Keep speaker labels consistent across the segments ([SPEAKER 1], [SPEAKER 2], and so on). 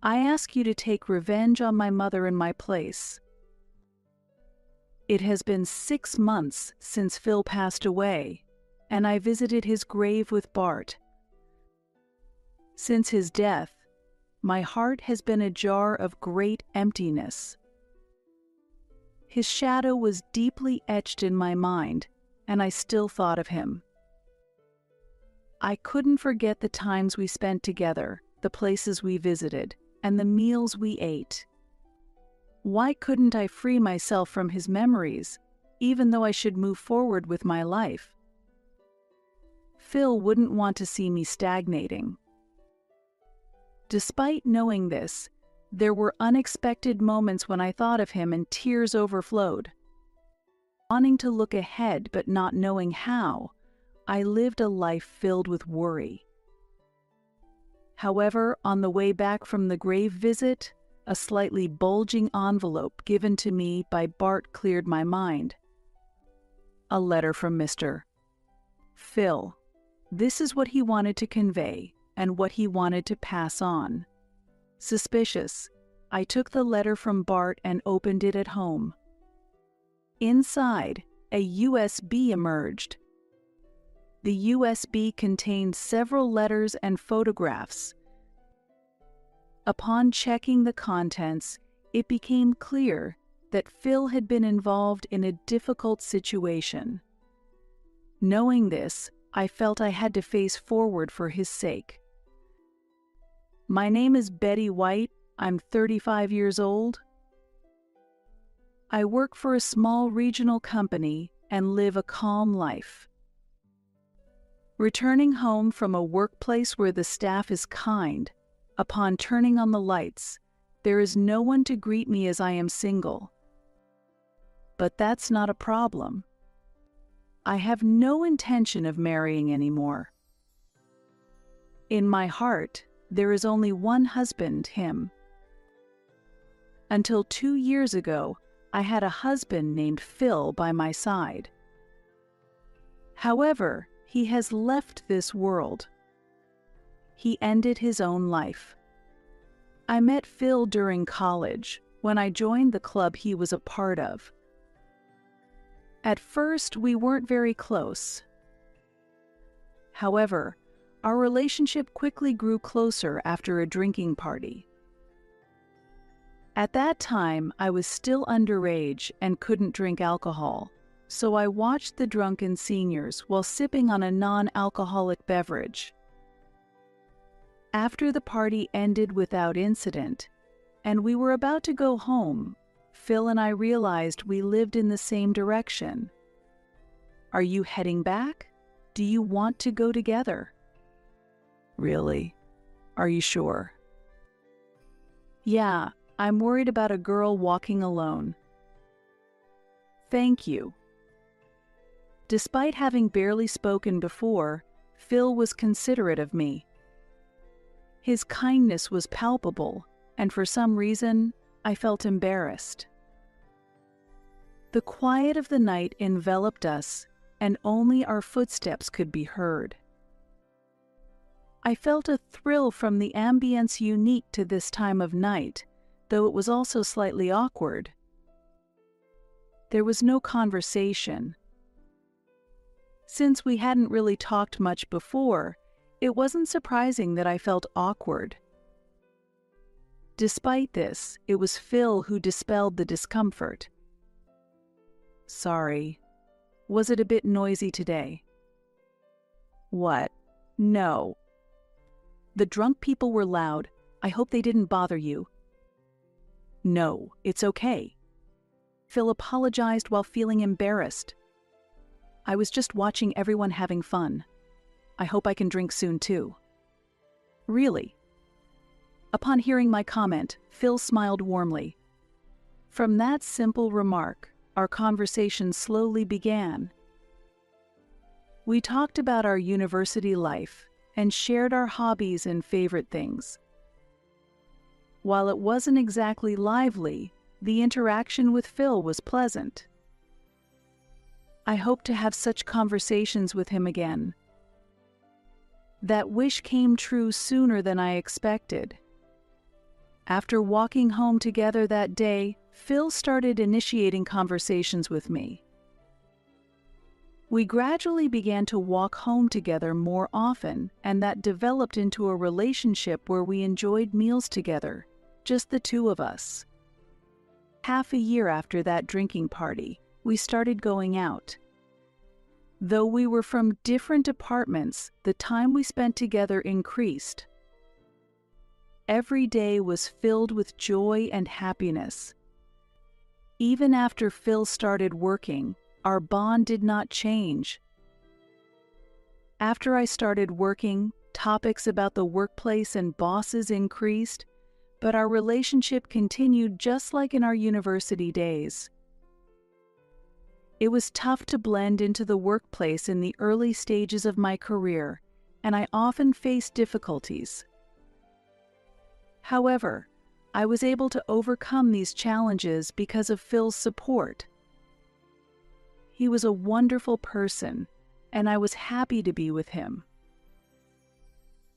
[SPEAKER 1] I ask you to take revenge on my mother in my place. It has been 6 months since Phil passed away, and I visited his grave with Bart. Since his death, my heart has been a jar of great emptiness. His shadow was deeply etched in my mind, and I still thought of him. I couldn't forget the times we spent together, the places we visited, and the meals we ate. Why couldn't I free myself from his memories, even though I should move forward with my life? Phil wouldn't want to see me stagnating. Despite knowing this, there were unexpected moments when I thought of him and tears overflowed. Wanting to look ahead but not knowing how, I lived a life filled with worry. However, on the way back from the grave visit, a slightly bulging envelope given to me by Bart cleared my mind. A letter from Mr. Phil. This is what he wanted to convey and what he wanted to pass on. Suspicious, I took the letter from Bart and opened it at home. Inside, a USB emerged. The USB contained several letters and photographs. Upon checking the contents, it became clear that Phil had been involved in a difficult situation. Knowing this, I felt I had to face forward for his sake. My name is Betty White. I'm 35 years old. I work for a small regional company and live a calm life. Returning home from a workplace where the staff is kind, upon turning on the lights, there is no one to greet me as I am single. But that's not a problem. I have no intention of marrying anymore. In my heart, there is only one husband, him. Until 2 years ago, I had a husband named Phil by my side. However, he has left this world. He ended his own life. I met Phil during college, when I joined the club he was a part of. At first, we weren't very close. However, our relationship quickly grew closer after a drinking party. At that time, I was still underage and couldn't drink alcohol, so I watched the drunken seniors while sipping on a non-alcoholic beverage. After the party ended without incident, and we were about to go home, Phil and I realized we lived in the same direction. Are you heading back? Do you want to go together? Really? Are you sure? Yeah, I'm worried about a girl walking alone. Thank you. Despite having barely spoken before, Phil was considerate of me. His kindness was palpable, and for some reason, I felt embarrassed. The quiet of the night enveloped us, and only our footsteps could be heard. I felt a thrill from the ambience unique to this time of night, though it was also slightly awkward. There was no conversation. Since we hadn't really talked much before, it wasn't surprising that I felt awkward. Despite this, it was Phil who dispelled the discomfort. Sorry. Was it a bit noisy today? What? No. The drunk people were loud. I hope they didn't bother you. No, it's okay. Phil apologized while feeling embarrassed. I was just watching everyone having fun. I hope I can drink soon too. Really? Upon hearing my comment, Phil smiled warmly. From that simple remark, our conversation slowly began. We talked about our university life and shared our hobbies and favorite things. While it wasn't exactly lively, the interaction with Phil was pleasant. I hope to have such conversations with him again. That wish came true sooner than I expected. After walking home together that day, Phil started initiating conversations with me. We gradually began to walk home together more often, and that developed into a relationship where we enjoyed meals together, just the two of us. Half a year after that drinking party, we started going out. Though we were from different apartments, the time we spent together increased. Every day was filled with joy and happiness. Even after Phil started working, our bond did not change. After I started working, topics about the workplace and bosses increased, but our relationship continued just like in our university days. It was tough to blend into the workplace in the early stages of my career, and I often faced difficulties. However, I was able to overcome these challenges because of Phil's support. He was a wonderful person, and I was happy to be with him.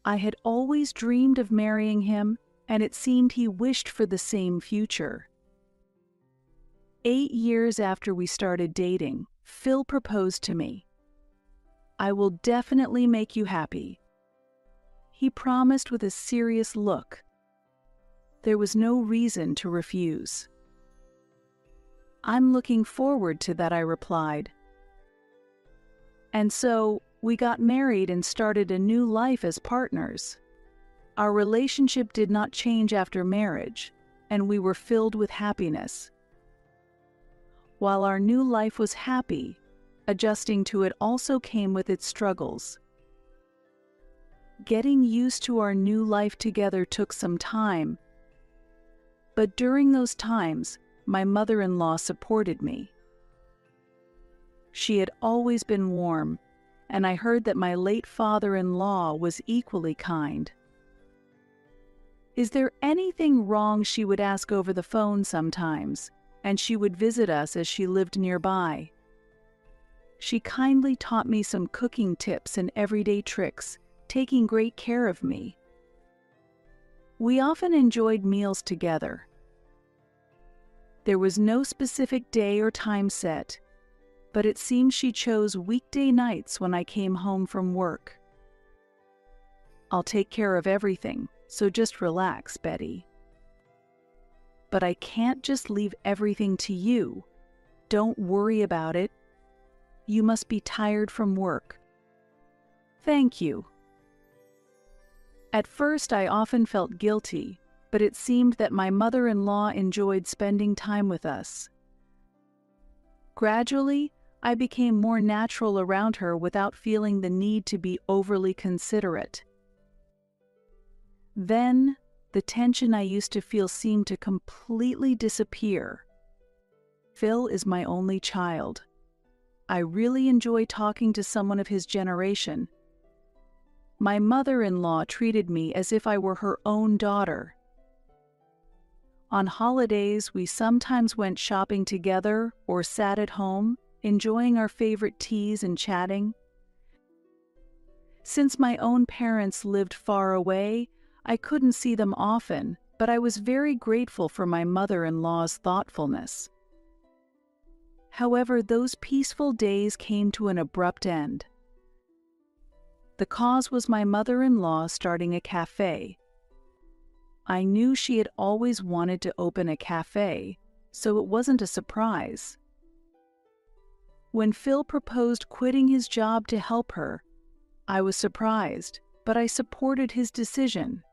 [SPEAKER 1] I had always dreamed of marrying him, and it seemed he wished for the same future. 8 years after we started dating, Phil proposed to me. "I will definitely make you happy," he promised with a serious look. There was no reason to refuse. "I'm looking forward to that," I replied. And so, we got married and started a new life as partners. Our relationship did not change after marriage, and we were filled with happiness. While our new life was happy, adjusting to it also came with its struggles. Getting used to our new life together took some time, but during those times, my mother-in-law supported me. She had always been warm, and I heard that my late father-in-law was equally kind. Is there anything wrong, she would ask over the phone sometimes, and she would visit us as she lived nearby. She kindly taught me some cooking tips and everyday tricks, taking great care of me. We often enjoyed meals together. There was no specific day or time set, but it seemed she chose weekday nights when I came home from work. "I'll take care of everything, so just relax, Betty." "But I can't just leave everything to you. Don't worry about it. You must be tired from work." "Thank you." At first, I often felt guilty, but it seemed that my mother-in-law enjoyed spending time with us. Gradually, I became more natural around her without feeling the need to be overly considerate. Then, the tension I used to feel seemed to completely disappear. Phil is my only child. I really enjoy talking to someone of his generation. My mother-in-law treated me as if I were her own daughter. On holidays, we sometimes went shopping together or sat at home, enjoying our favorite teas and chatting. Since my own parents lived far away, I couldn't see them often, but I was very grateful for my mother-in-law's thoughtfulness. However, those peaceful days came to an abrupt end. The cause was my mother-in-law starting a cafe. I knew she had always wanted to open a cafe, so it wasn't a surprise. When Phil proposed quitting his job to help her, I was surprised, but I supported his decision.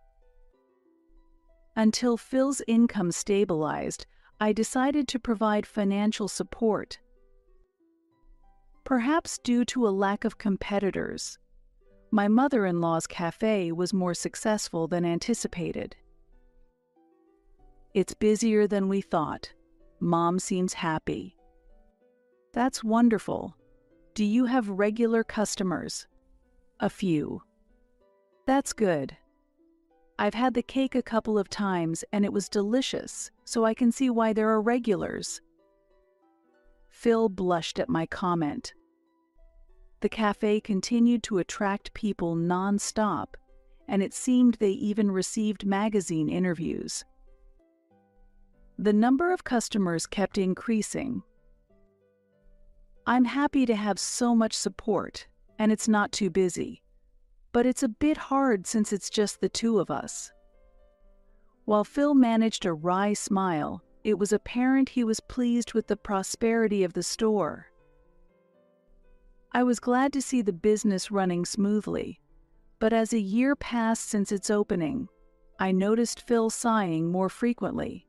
[SPEAKER 1] Until Phil's income stabilized, I decided to provide financial support. Perhaps due to a lack of competitors, my mother-in-law's cafe was more successful than anticipated. "It's busier than we thought. Mom seems happy." "That's wonderful. Do you have regular customers?" "A few." "That's good. I've had the cake a couple of times and it was delicious, so I can see why there are regulars." Phil blushed at my comment. The cafe continued to attract people non-stop, and it seemed they even received magazine interviews. The number of customers kept increasing. I'm happy to have so much support, and it's not too busy. But it's a bit hard since it's just the two of us. While Phil managed a wry smile, it was apparent he was pleased with the prosperity of the store. I was glad to see the business running smoothly, but as a year passed since its opening, I noticed Phil sighing more frequently.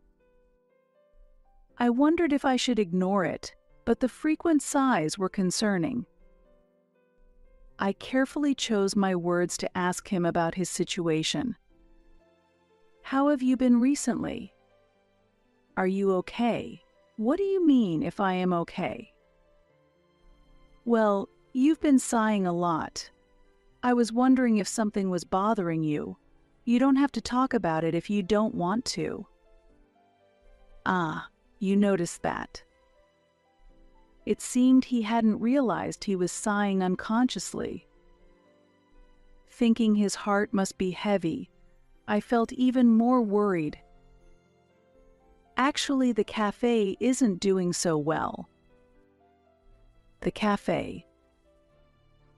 [SPEAKER 1] I wondered if I should ignore it, but the frequent sighs were concerning. I carefully chose my words to ask him about his situation. How have you been recently? Are you okay? What do you mean if I am okay? Well, you've been sighing a lot. I was wondering if something was bothering you. You don't have to talk about it if you don't want to. Ah, you noticed that. It seemed he hadn't realized he was sighing unconsciously. Thinking his heart must be heavy, I felt even more worried. Actually, the cafe isn't doing so well. The cafe.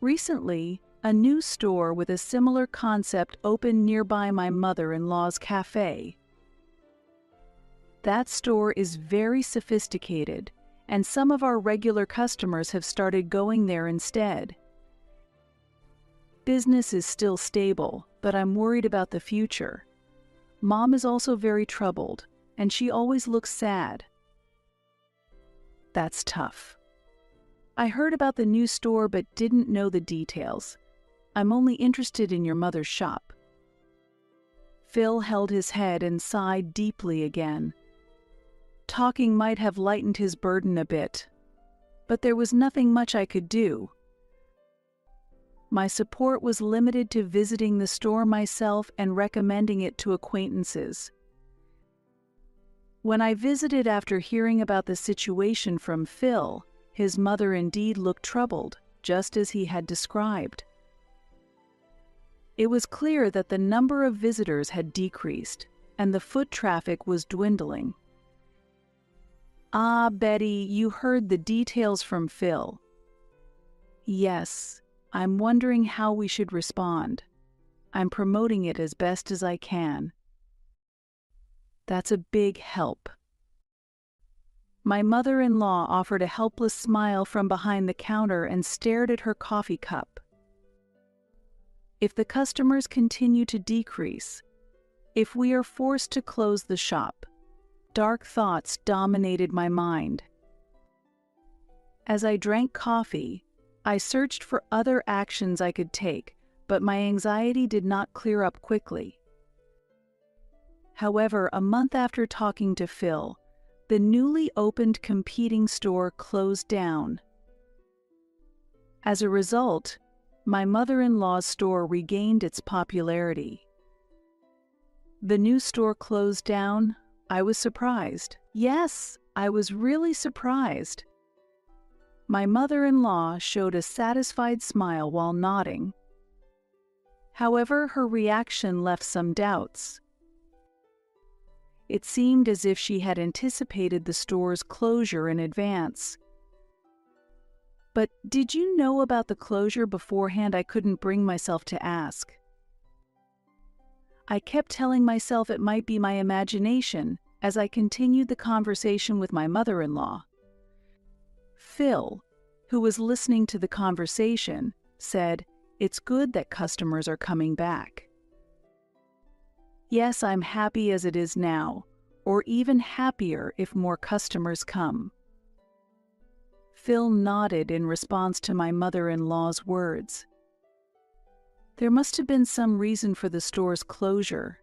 [SPEAKER 1] Recently, a new store with a similar concept opened nearby my mother-in-law's cafe. That store is very sophisticated, and some of our regular customers have started going there instead. Business is still stable, but I'm worried about the future. Mom is also very troubled, and she always looks sad. That's tough. I heard about the new store but didn't know the details. I'm only interested in your mother's shop. Phil held his head and sighed deeply again. Talking might have lightened his burden a bit, but there was nothing much I could do. My support was limited to visiting the store myself and recommending it to acquaintances. When I visited after hearing about the situation from Phil, his mother indeed looked troubled, just as he had described. It was clear that the number of visitors had decreased, and the foot traffic was dwindling. Ah, Betty, you heard the details from Phil. Yes, I'm wondering how we should respond. I'm promoting it as best as I can. That's a big help. My mother-in-law offered a helpless smile from behind the counter and stared at her coffee cup. If the customers continue to decrease, if we are forced to close the shop, dark thoughts dominated my mind. As I drank coffee, I searched for other actions I could take, but my anxiety did not clear up quickly. However, a month after talking to Phil, the newly opened competing store closed down. As a result, my mother-in-law's store regained its popularity. The new store closed down. I was surprised. Yes, I was really surprised. My mother-in-law showed a satisfied smile while nodding. However, her reaction left some doubts. It seemed as if she had anticipated the store's closure in advance. But did you know about the closure beforehand? I couldn't bring myself to ask. I kept telling myself it might be my imagination as I continued the conversation with my mother-in-law. Phil, who was listening to the conversation, said, "It's good that customers are coming back." Yes, I'm happy as it is now, or even happier if more customers come. Phil nodded in response to my mother-in-law's words. There must have been some reason for the store's closure.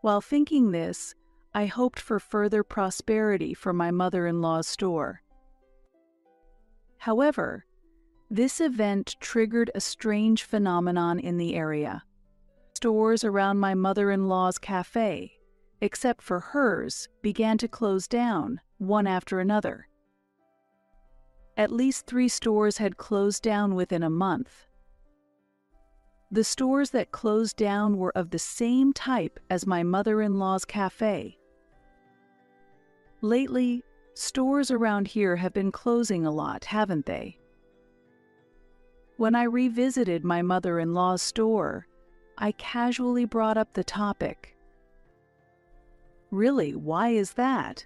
[SPEAKER 1] While thinking this, I hoped for further prosperity for my mother-in-law's store. However, this event triggered a strange phenomenon in the area. Stores around my mother-in-law's cafe, except for hers, began to close down, one after another. At least 3 stores had closed down within a month. The stores that closed down were of the same type as my mother-in-law's cafe. Lately, stores around here have been closing a lot, haven't they? When I revisited my mother-in-law's store, I casually brought up the topic. Really, why is that?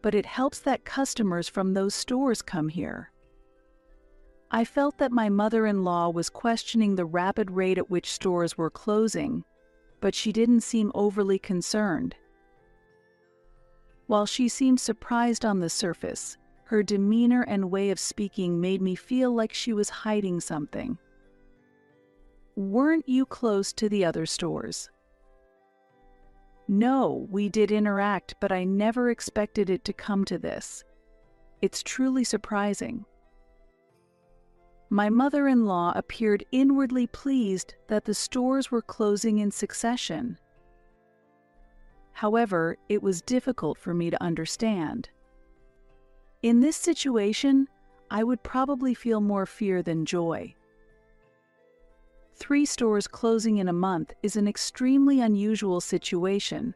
[SPEAKER 1] But it helps that customers from those stores come here. I felt that my mother-in-law was questioning the rapid rate at which stores were closing, but she didn't seem overly concerned. While she seemed surprised on the surface, her demeanor and way of speaking made me feel like she was hiding something. Weren't you close to the other stores? No, we did interact, but I never expected it to come to this. It's truly surprising. My mother-in-law appeared inwardly pleased that the stores were closing in succession. However, it was difficult for me to understand. In this situation, I would probably feel more fear than joy. 3 stores closing in a month is an extremely unusual situation.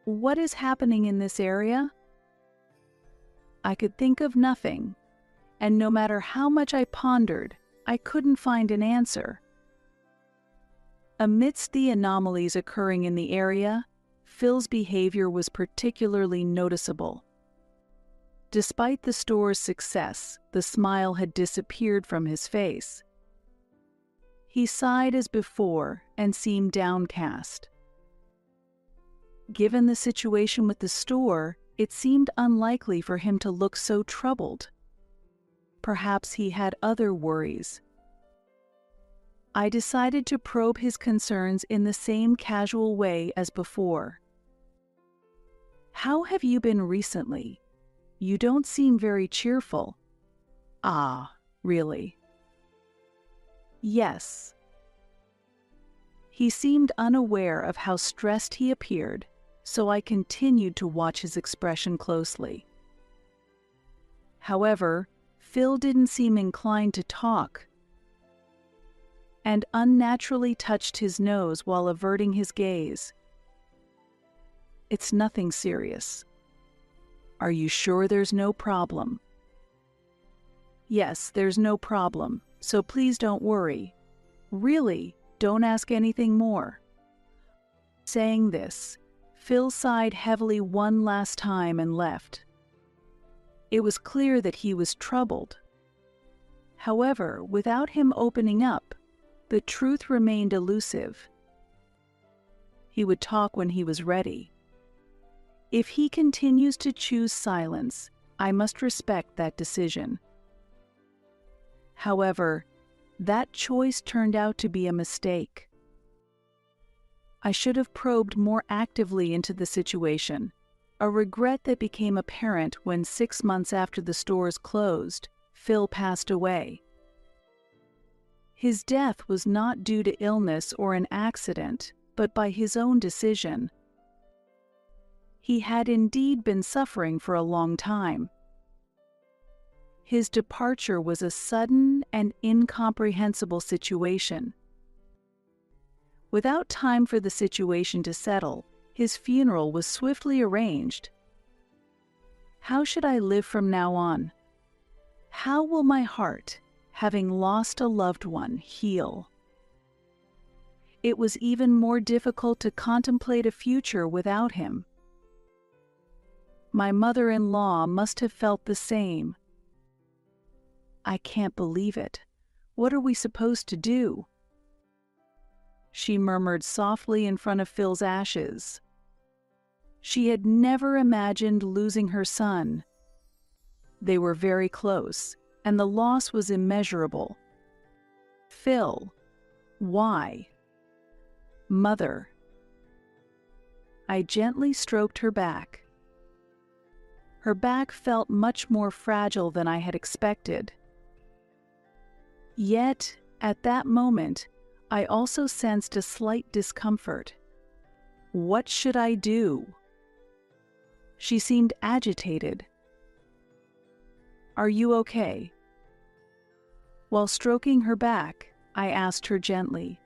[SPEAKER 1] What is happening in this area? I could think of nothing, and no matter how much I pondered, I couldn't find an answer. Amidst the anomalies occurring in the area, Phil's behavior was particularly noticeable. Despite the store's success, the smile had disappeared from his face. He sighed as before and seemed downcast. Given the situation with the store, it seemed unlikely for him to look so troubled. Perhaps he had other worries. I decided to probe his concerns in the same casual way as before. How have you been recently? You don't seem very cheerful. Ah, really? Yes. He seemed unaware of how stressed he appeared, so I continued to watch his expression closely. However, Phil didn't seem inclined to talk, and unnaturally touched his nose while averting his gaze. It's nothing serious. Are you sure there's no problem? Yes, there's no problem, so please don't worry. Really, don't ask anything more. Saying this, Phil sighed heavily one last time and left. It was clear that he was troubled. However, without him opening up, the truth remained elusive. He would talk when he was ready. If he continues to choose silence, I must respect that decision. However, that choice turned out to be a mistake. I should have probed more actively into the situation, a regret that became apparent when 6 months after the stores closed, Phil passed away. His death was not due to illness or an accident, but by his own decision. He had indeed been suffering for a long time. His departure was a sudden and incomprehensible situation. Without time for the situation to settle, his funeral was swiftly arranged. How should I live from now on? How will my heart, having lost a loved one, heal? It was even more difficult to contemplate a future without him. My mother-in-law must have felt the same. I can't believe it. What are we supposed to do? She murmured softly in front of Phil's ashes. She had never imagined losing her son. They were very close, and the loss was immeasurable. Phil, why? Mother. I gently stroked her back. Her back felt much more fragile than I had expected. Yet, at that moment, I also sensed a slight discomfort. What should I do? She seemed agitated. Are you okay? While stroking her back, I asked her gently.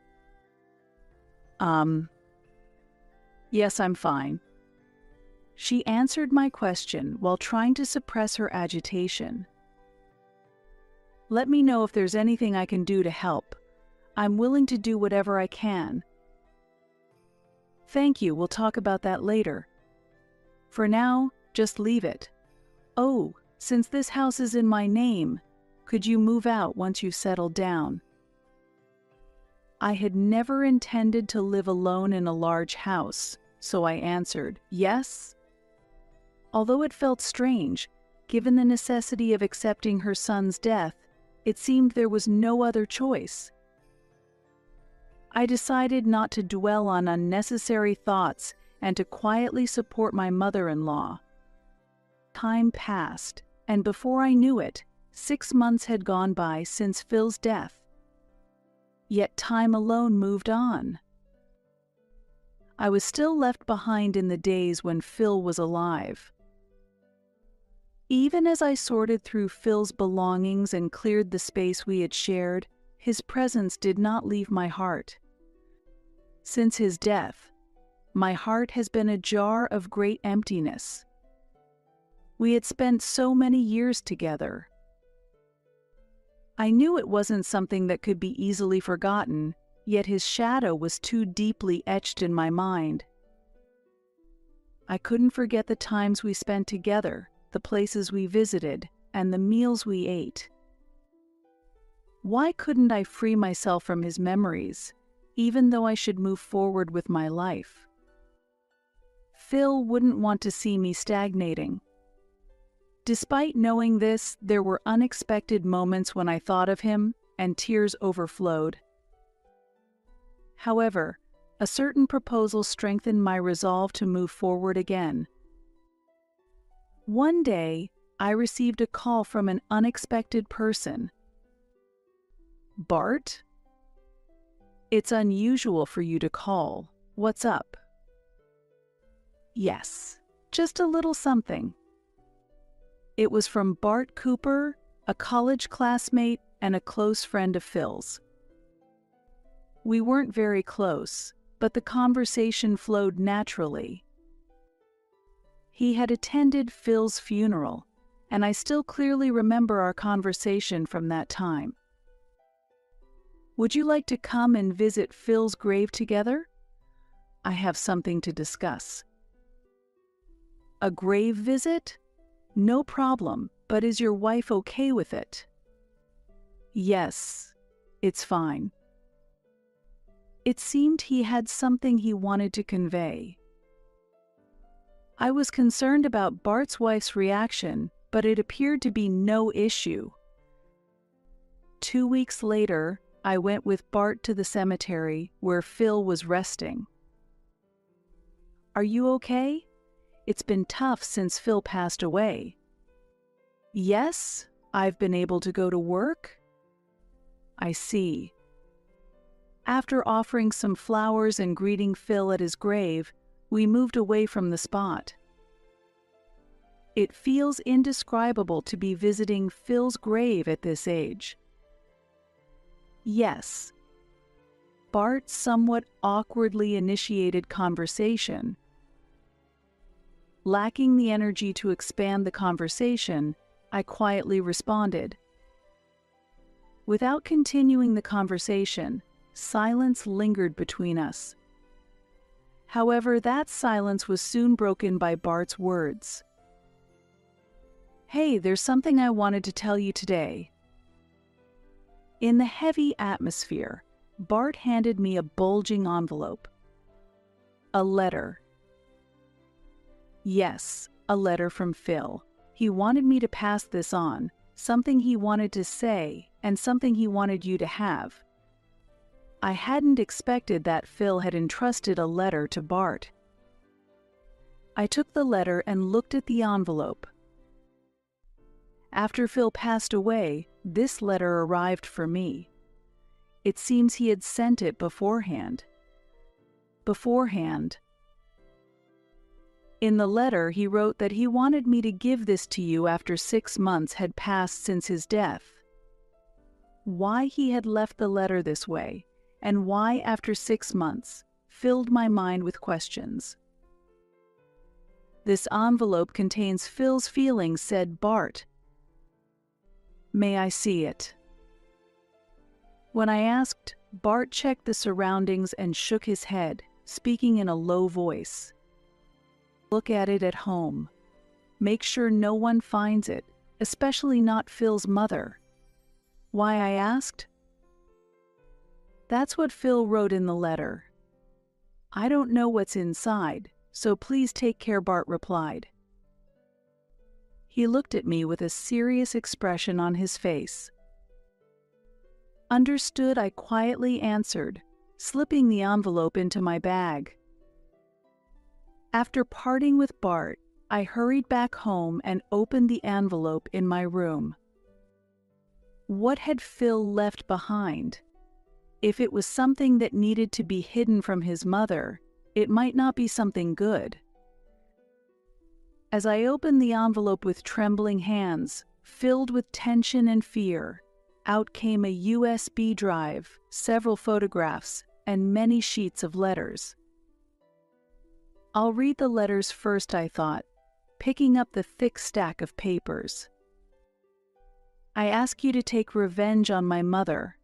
[SPEAKER 1] Yes, I'm fine. She answered my question while trying to suppress her agitation. "Let me know if there's anything I can do to help. I'm willing to do whatever I can." "Thank you, we'll talk about that later. For now, just leave it. Oh, since this house is in my name, could you move out once you've settled down?" I had never intended to live alone in a large house, so I answered, yes. Although it felt strange, given the necessity of accepting her son's death, it seemed there was no other choice. I decided not to dwell on unnecessary thoughts and to quietly support my mother-in-law. Time passed, and before I knew it, 6 months had gone by since Phil's death. Yet time alone moved on. I was still left behind in the days when Phil was alive. Even as I sorted through Phil's belongings and cleared the space we had shared, his presence did not leave my heart. Since his death, my heart has been a jar of great emptiness. We had spent so many years together. I knew it wasn't something that could be easily forgotten, yet his shadow was too deeply etched in my mind. I couldn't forget the times we spent together, the places we visited, and the meals we ate. Why couldn't I free myself from his memories, even though I should move forward with my life? Phil wouldn't want to see me stagnating. Despite knowing this, there were unexpected moments when I thought of him, and tears overflowed. However, a certain proposal strengthened my resolve to move forward again. One day, I received a call from an unexpected person. "Bart? It's unusual for you to call. What's up?" "Yes, just a little something." It was from Bart Cooper, a college classmate and a close friend of Phil's. We weren't very close, but the conversation flowed naturally. He had attended Phil's funeral, and I still clearly remember our conversation from that time. "Would you like to come and visit Phil's grave together? I have something to discuss." "A grave visit? No problem, but is your wife okay with it?" "Yes, it's fine." It seemed he had something he wanted to convey. I was concerned about Bart's wife's reaction, but it appeared to be no issue. 2 weeks later, I went with Bart to the cemetery where Phil was resting. "Are you okay? It's been tough since Phil passed away." "Yes, I've been able to go to work." "I see." After offering some flowers and greeting Phil at his grave, we moved away from the spot. It feels indescribable to be visiting Phil's grave at this age. Yes. Bart's somewhat awkwardly initiated conversation. Lacking the energy to expand the conversation, I quietly responded. Without continuing the conversation, silence lingered between us. However, that silence was soon broken by Bart's words. "Hey, there's something I wanted to tell you today." In the heavy atmosphere, Bart handed me a bulging envelope. A letter. Yes, a letter from Phil. He wanted me to pass this on, something he wanted to say, and something he wanted you to have. I hadn't expected that Phil had entrusted a letter to Bart. I took the letter and looked at the envelope. After Phil passed away, this letter arrived for me. It seems he had sent it beforehand. In the letter, he wrote that he wanted me to give this to you after 6 months had passed since his death. Why he had left the letter this way, and why after 6 months, filled my mind with questions. "This envelope contains Phil's feelings," said Bart. "May I see it?" When I asked, Bart checked the surroundings and shook his head, speaking in a low voice. "Look at it at home. Make sure no one finds it, especially not Phil's mother." Why, I asked? "That's what Phil wrote in the letter. I don't know what's inside, so please take care," Bart replied. He looked at me with a serious expression on his face. "Understood," I quietly answered, slipping the envelope into my bag. After parting with Bart, I hurried back home and opened the envelope in my room. What had Phil left behind? If it was something that needed to be hidden from his mother, it might not be something good. As I opened the envelope with trembling hands, filled with tension and fear, out came a USB drive, several photographs, and many sheets of letters. I'll read the letters first, I thought, picking up the thick stack of papers. "I ask you to take revenge on my mother."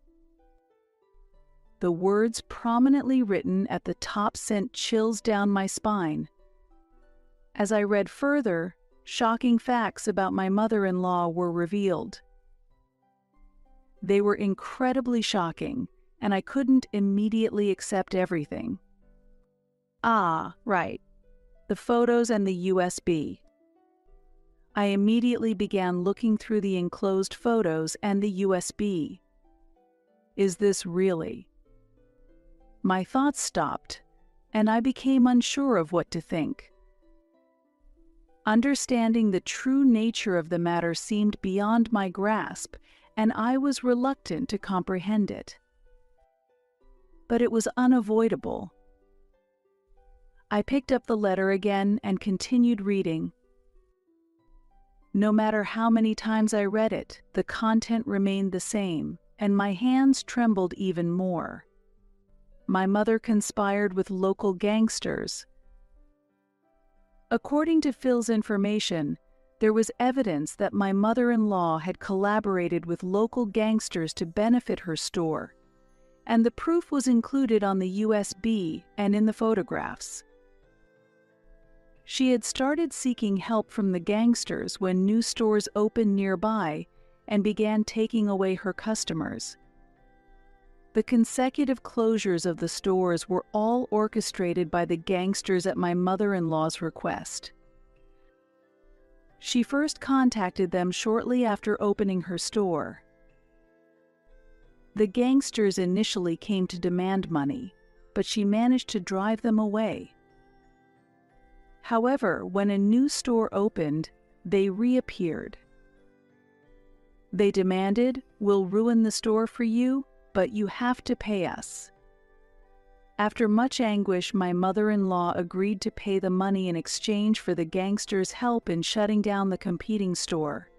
[SPEAKER 1] The words prominently written at the top sent chills down my spine. As I read further, shocking facts about my mother-in-law were revealed. They were incredibly shocking, and I couldn't immediately accept everything. Ah, right. The photos and the USB. I immediately began looking through the enclosed photos and the USB. Is this really? My thoughts stopped, and I became unsure of what to think. Understanding the true nature of the matter seemed beyond my grasp, and I was reluctant to comprehend it. But it was unavoidable. I picked up the letter again and continued reading. No matter how many times I read it, the content remained the same, and my hands trembled even more. My mother conspired with local gangsters. According to Phil's information, there was evidence that my mother-in-law had collaborated with local gangsters to benefit her store, and the proof was included on the USB and in the photographs. She had started seeking help from the gangsters when new stores opened nearby and began taking away her customers. The consecutive closures of the stores were all orchestrated by the gangsters at my mother-in-law's request. She first contacted them shortly after opening her store. The gangsters initially came to demand money, but she managed to drive them away. However, when a new store opened, they reappeared. They demanded, "We'll ruin the store for you, but you have to pay us." After much anguish, my mother-in-law agreed to pay the money in exchange for the gangsters' help in shutting down the competing store.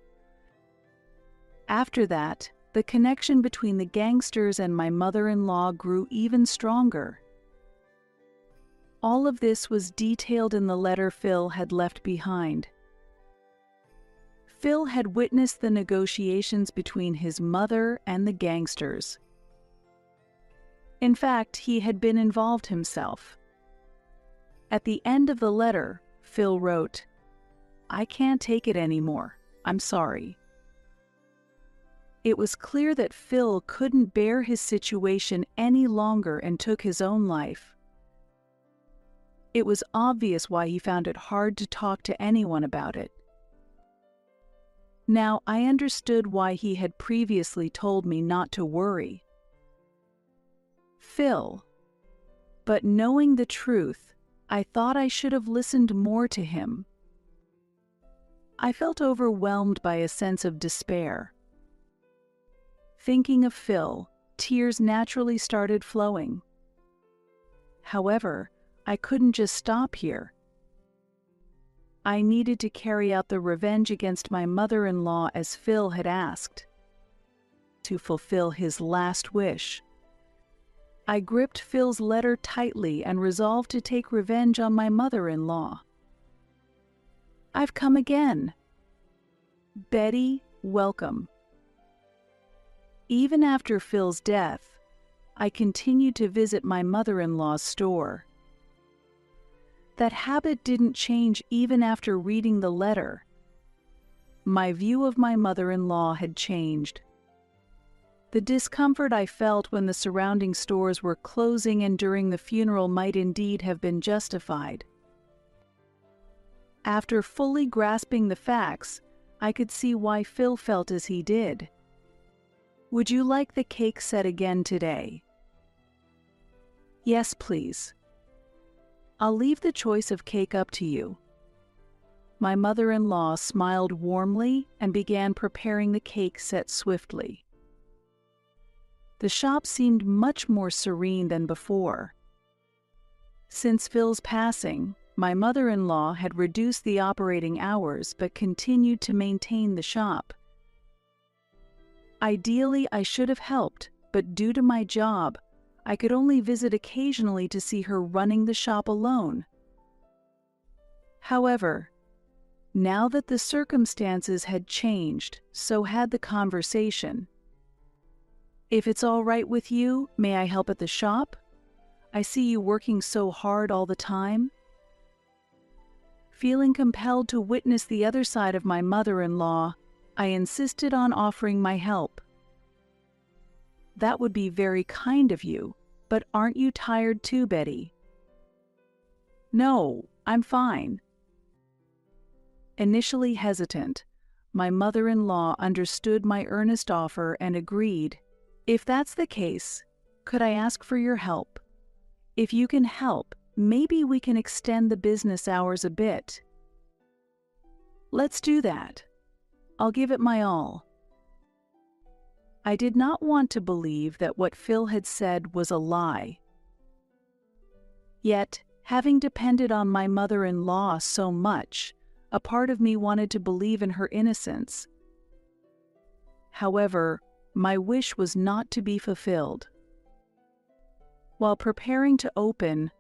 [SPEAKER 1] After that, the connection between the gangsters and my mother-in-law grew even stronger. All of this was detailed in the letter Phil had left behind. Phil had witnessed the negotiations between his mother and the gangsters. In fact, he had been involved himself. At the end of the letter, Phil wrote, "I can't take it anymore. I'm sorry." It was clear that Phil couldn't bear his situation any longer and took his own life. It was obvious why he found it hard to talk to anyone about it. Now I understood why he had previously told me not to worry. Phil. But knowing the truth, I thought I should have listened more to him. I felt overwhelmed by a sense of despair. Thinking of Phil, tears naturally started flowing. However, I couldn't just stop here. I needed to carry out the revenge against my mother-in-law as Phil had asked, to fulfill his last wish. I gripped Phil's letter tightly and resolved to take revenge on my mother-in-law. I've come again. Betty, welcome. Even after Phil's death, I continued to visit my mother-in-law's store. That habit didn't change even after reading the letter. My view of my mother-in-law had changed. The discomfort I felt when the surrounding stores were closing and during the funeral might indeed have been justified. After fully grasping the facts, I could see why Phil felt as he did. Would you like the cake set again today? Yes, please. I'll leave the choice of cake up to you. My mother-in-law smiled warmly and began preparing the cake set swiftly. The shop seemed much more serene than before. Since Phil's passing, my mother-in-law had reduced the operating hours but continued to maintain the shop. Ideally, I should have helped, but due to my job, I could only visit occasionally to see her running the shop alone. However, now that the circumstances had changed, so had the conversation. If it's all right with you, may I help at the shop? I see you working so hard all the time. Feeling compelled to witness the other side of my mother-in-law, I insisted on offering my help. That would be very kind of you, but aren't you tired too, Betty? No, I'm fine. Initially hesitant, my mother-in-law understood my earnest offer and agreed. If that's the case, could I ask for your help? If you can help, maybe we can extend the business hours a bit. Let's do that. I'll give it my all. I did not want to believe that what Phil had said was a lie. Yet, having depended on my mother-in-law so much, a part of me wanted to believe in her innocence. However, my wish was not to be fulfilled. While preparing to open,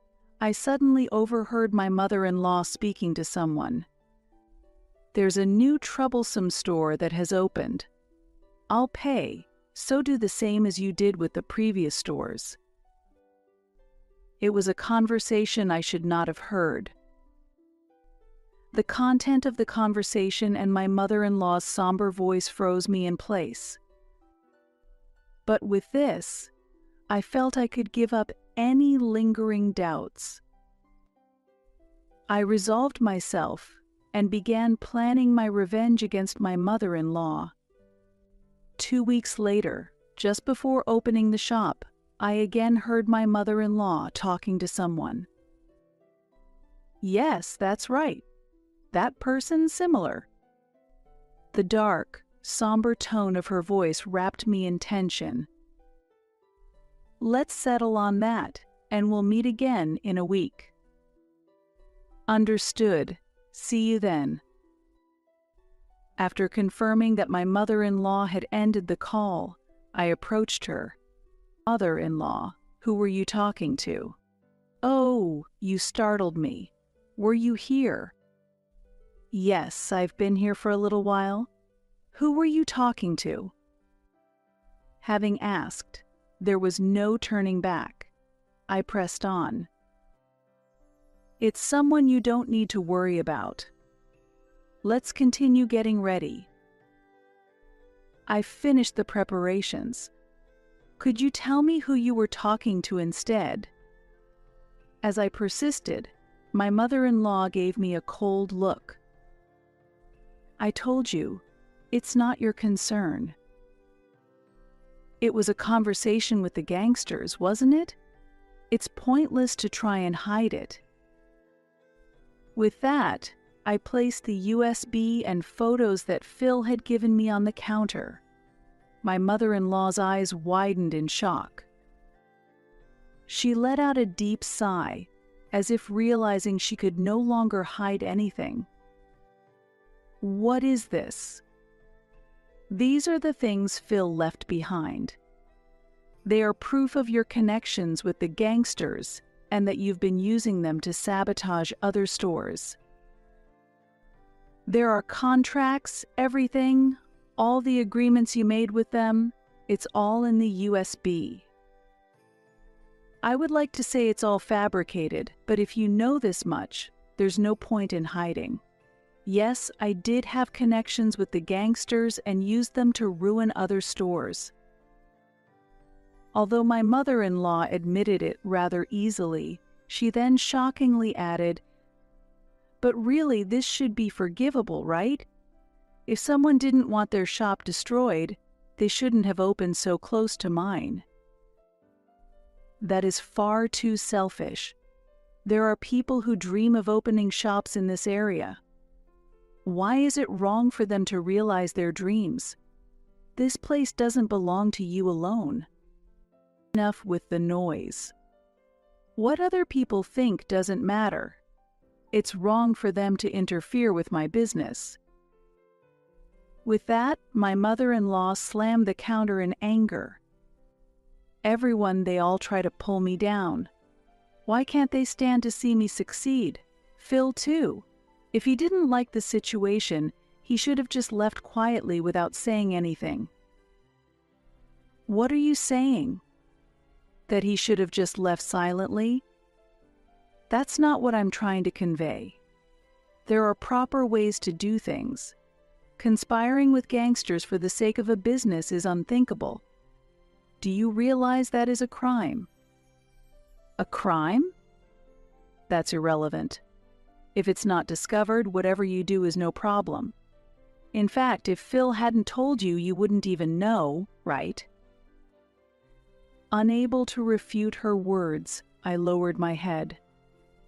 [SPEAKER 1] I suddenly overheard my mother-in-law speaking to someone. There's a new troublesome store that has opened. I'll pay, so do the same as you did with the previous stores. It was a conversation I should not have heard. The content of the conversation and my mother-in-law's somber voice froze me in place. But with this, I felt I could give up any lingering doubts. I resolved myself and began planning my revenge against my mother-in-law. 2 weeks later, just before opening the shop, I again heard my mother-in-law talking to someone. Yes, that's right. That person's similar. The dark, somber tone of her voice wrapped me in tension. Let's settle on that, and we'll meet again in a week. Understood. See you then. After confirming that my mother-in-law had ended the call, I approached her. Mother-in-law, who were you talking to? Oh, you startled me. Were you here? Yes, I've been here for a little while. Who were you talking to? Having asked, there was no turning back. I pressed on. It's someone you don't need to worry about. Let's continue getting ready. I've finished the preparations. Could you tell me who you were talking to instead? As I persisted, my mother-in-law gave me a cold look. I told you, it's not your concern. It was a conversation with the gangsters, wasn't it? It's pointless to try and hide it. With that, I placed the USB and photos that Phil had given me on the counter. My mother-in-law's eyes widened in shock. She let out a deep sigh, as if realizing she could no longer hide anything. What is this? These are the things Phil left behind. They are proof of your connections with the gangsters and that you've been using them to sabotage other stores. There are contracts, everything, all the agreements you made with them, it's all in the USB. I would like to say it's all fabricated, but if you know this much, there's no point in hiding. Yes, I did have connections with the gangsters and used them to ruin other stores. Although my mother-in-law admitted it rather easily, she then shockingly added, "But really, this should be forgivable, right? If someone didn't want their shop destroyed, they shouldn't have opened so close to mine." That is far too selfish. There are people who dream of opening shops in this area. Why is it wrong for them to realize their dreams? This place doesn't belong to you alone. Enough with the noise. What other people think doesn't matter. It's wrong for them to interfere with my business. With that, my mother-in-law slammed the counter in anger. They all try to pull me down. Why can't they stand to see me succeed? Phil, too. If he didn't like the situation, he should have just left quietly without saying anything. What are you saying? That he should have just left silently? That's not what I'm trying to convey. There are proper ways to do things. Conspiring with gangsters for the sake of a business is unthinkable. Do you realize that is a crime? A crime? That's irrelevant. If it's not discovered, whatever you do is no problem. In fact, if Phil hadn't told you, you wouldn't even know, right? Unable to refute her words, I lowered my head.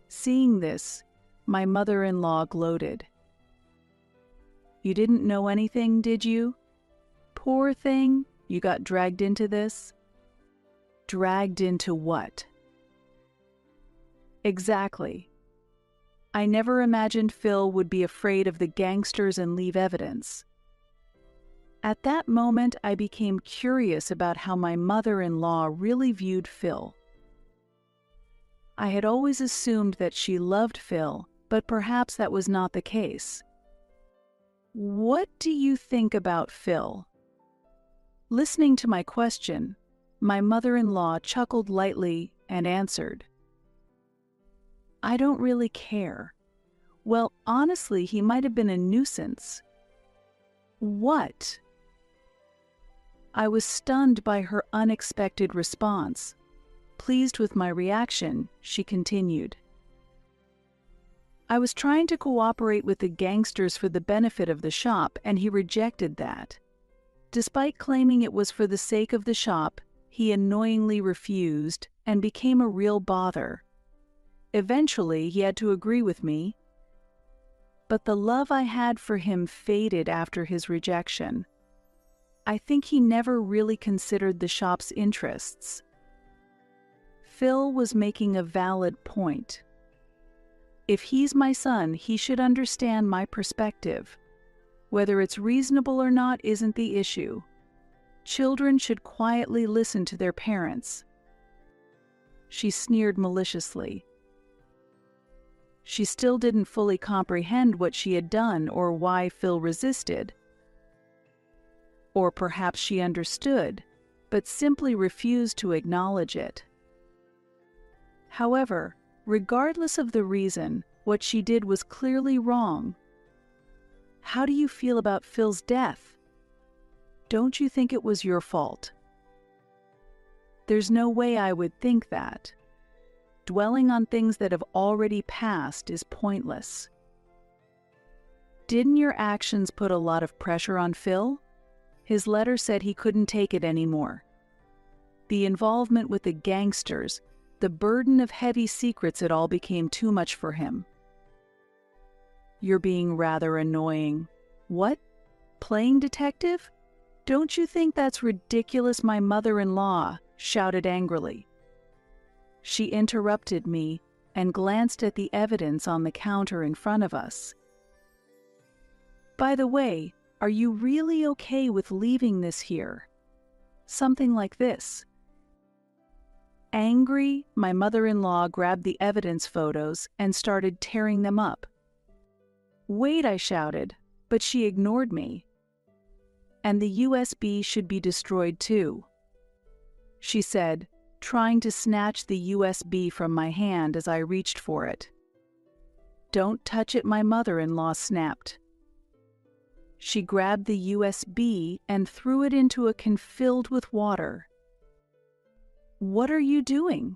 [SPEAKER 1] Seeing this, my mother-in-law gloated. "You didn't know anything, did you? Poor thing, you got dragged into this?" Dragged into what? Exactly. I never imagined Phil would be afraid of the gangsters and leave evidence. At that moment, I became curious about how my mother-in-law really viewed Phil. I had always assumed that she loved Phil, but perhaps that was not the case. "What do you think about Phil?" Listening to my question, my mother-in-law chuckled lightly and answered, "I don't really care. Well, honestly, he might have been a nuisance." What? I was stunned by her unexpected response. Pleased with my reaction, she continued, "I was trying to cooperate with the gangsters for the benefit of the shop, and he rejected that. Despite claiming it was for the sake of the shop, he annoyingly refused and became a real bother. Eventually, he had to agree with me. But the love I had for him faded after his rejection. I think he never really considered the shop's interests." Phil was making a valid point. If he's my son, he should understand my perspective. Whether it's reasonable or not isn't the issue. Children should quietly listen to their parents. She sneered maliciously. She still didn't fully comprehend what she had done or why Phil resisted. Or perhaps she understood, but simply refused to acknowledge it. However, regardless of the reason, what she did was clearly wrong. How do you feel about Phil's death? Don't you think it was your fault? There's no way I would think that. Dwelling on things that have already passed is pointless. Didn't your actions put a lot of pressure on Phil? His letter said he couldn't take it anymore. The involvement with the gangsters, the burden of heavy secrets, it all became too much for him. You're being rather annoying. What? Playing detective? Don't you think that's ridiculous? My mother-in-law shouted angrily. She interrupted me and glanced at the evidence on the counter in front of us. By the way, are you really okay with leaving this here? Something like this. Angry, my mother-in-law grabbed the evidence photos and started tearing them up. Wait, I shouted, but she ignored me. And the USB should be destroyed too, she said, trying to snatch the USB from my hand as I reached for it. Don't touch it, my mother-in-law snapped. She grabbed the USB and threw it into a can filled with water. What are you doing?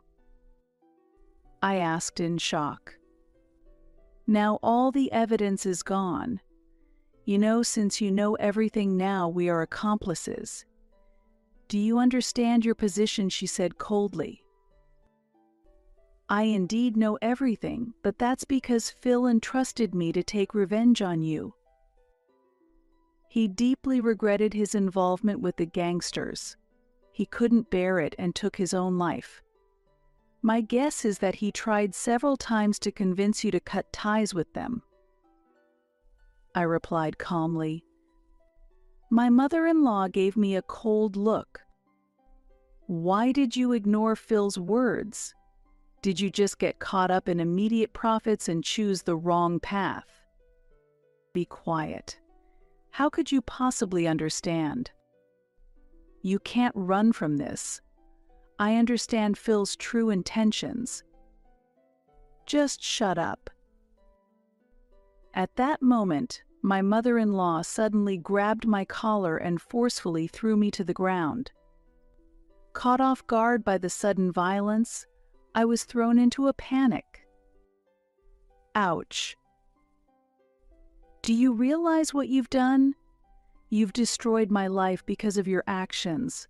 [SPEAKER 1] I asked in shock. Now all the evidence is gone. Since you know everything now, we are accomplices. Do you understand your position? She said coldly. I indeed know everything, but that's because Phil entrusted me to take revenge on you. He deeply regretted his involvement with the gangsters. He couldn't bear it and took his own life. My guess is that he tried several times to convince you to cut ties with them. I replied calmly. My mother-in-law gave me a cold look. Why did you ignore Phil's words? Did you just get caught up in immediate profits and choose the wrong path? Be quiet. How could you possibly understand? You can't run from this. I understand Phil's true intentions. Just shut up. At that moment, my mother-in-law suddenly grabbed my collar and forcefully threw me to the ground. Caught off guard by the sudden violence, I was thrown into a panic. Ouch. Do you realize what you've done? You've destroyed my life because of your actions.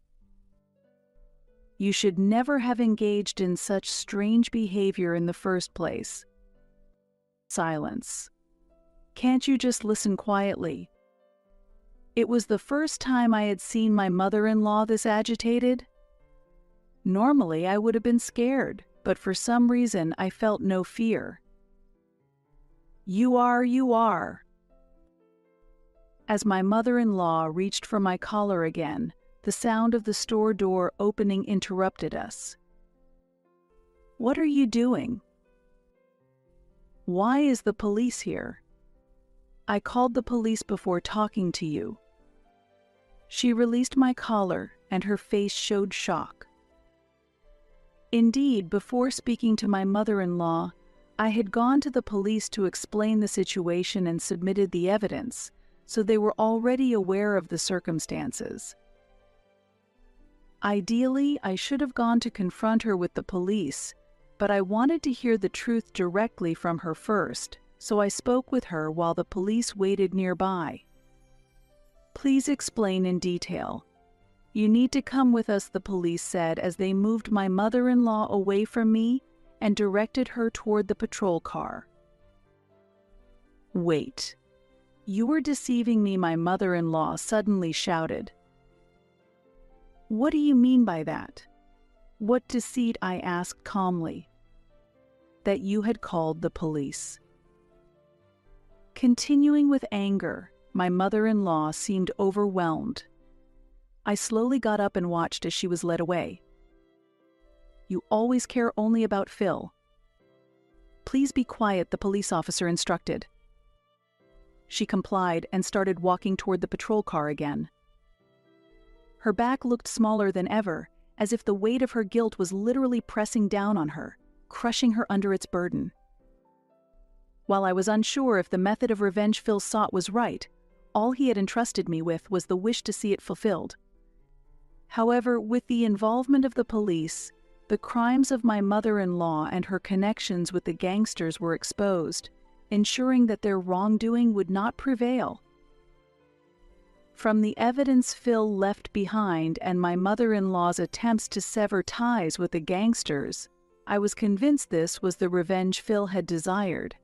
[SPEAKER 1] You should never have engaged in such strange behavior in the first place. Silence. Can't you just listen quietly? It was the first time I had seen my mother-in-law this agitated. Normally, I would have been scared, but for some reason I felt no fear. You are. As my mother-in-law reached for my collar again, the sound of the store door opening interrupted us. What are you doing? Why is the police here? I called the police before talking to you. She released my collar, and her face showed shock. Indeed, before speaking to my mother-in-law, I had gone to the police to explain the situation and submitted the evidence, so they were already aware of the circumstances. Ideally, I should have gone to confront her with the police, but I wanted to hear the truth directly from her first, so I spoke with her while the police waited nearby. Please explain in detail. You need to come with us, the police said as they moved my mother-in-law away from me and directed her toward the patrol car. Wait. You were deceiving me, my mother-in-law suddenly shouted. What do you mean by that? What deceit? I asked calmly. That you had called the police. Continuing with anger, my mother-in-law seemed overwhelmed. I slowly got up and watched as she was led away. You always care only about Phil. Please be quiet, the police officer instructed. She complied and started walking toward the patrol car again. Her back looked smaller than ever, as if the weight of her guilt was literally pressing down on her, crushing her under its burden. While I was unsure if the method of revenge Phil sought was right, all he had entrusted me with was the wish to see it fulfilled. However, with the involvement of the police, the crimes of my mother-in-law and her connections with the gangsters were exposed, ensuring that their wrongdoing would not prevail. From the evidence Phil left behind and my mother-in-law's attempts to sever ties with the gangsters, I was convinced this was the revenge Phil had desired.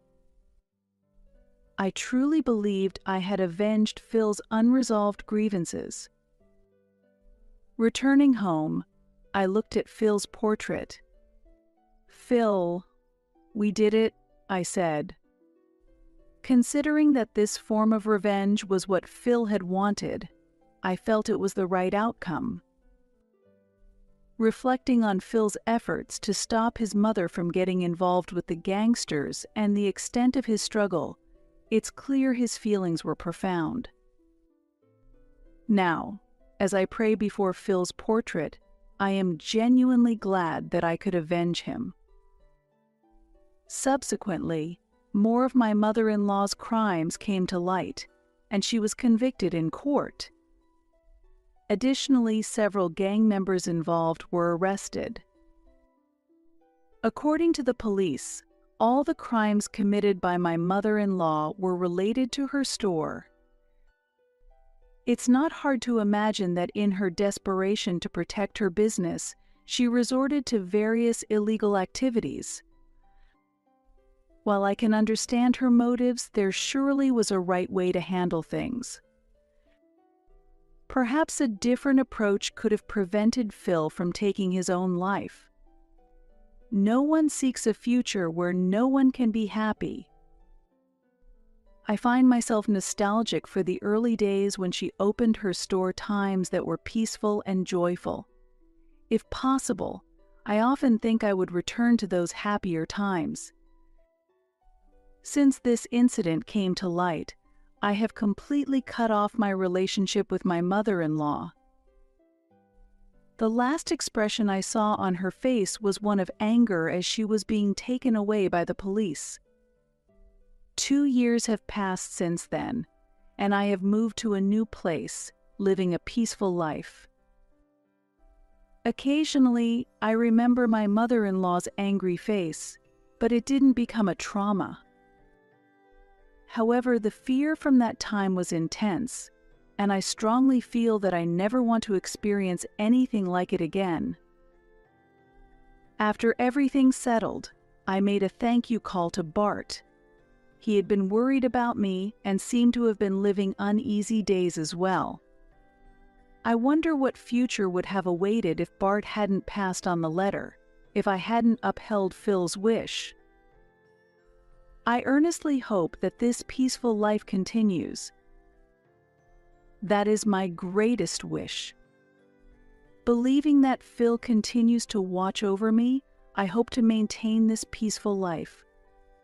[SPEAKER 1] I truly believed I had avenged Phil's unresolved grievances. Returning home, I looked at Phil's portrait. Phil, we did it, I said. Considering that this form of revenge was what Phil had wanted, I felt it was the right outcome. Reflecting on Phil's efforts to stop his mother from getting involved with the gangsters and the extent of his struggle, It's clear his feelings were profound. Now, as I pray before Phil's portrait, I am genuinely glad that I could avenge him. Subsequently, more of my mother-in-law's crimes came to light, and she was convicted in court. Additionally, several gang members involved were arrested. According to the police, all the crimes committed by my mother-in-law were related to her store. It's not hard to imagine that in her desperation to protect her business, she resorted to various illegal activities. While I can understand her motives, there surely was a right way to handle things. Perhaps a different approach could have prevented Phil from taking his own life. No one seeks a future where no one can be happy. I find myself nostalgic for the early days when she opened her store, times that were peaceful and joyful. If possible, I often think I would return to those happier times. Since this incident came to light, I have completely cut off my relationship with my mother-in-law. The last expression I saw on her face was one of anger as she was being taken away by the police. 2 years have passed since then, and I have moved to a new place, living a peaceful life. Occasionally, I remember my mother-in-law's angry face, but it didn't become a trauma. However, the fear from that time was intense, and I strongly feel that I never want to experience anything like it again. After everything settled, I made a thank you call to Bart. He had been worried about me and seemed to have been living uneasy days as well. I wonder what future would have awaited if Bart hadn't passed on the letter, if I hadn't upheld Phil's wish. I earnestly hope that this peaceful life continues. That is my greatest wish. Believing that Phil continues to watch over me, I hope to maintain this peaceful life.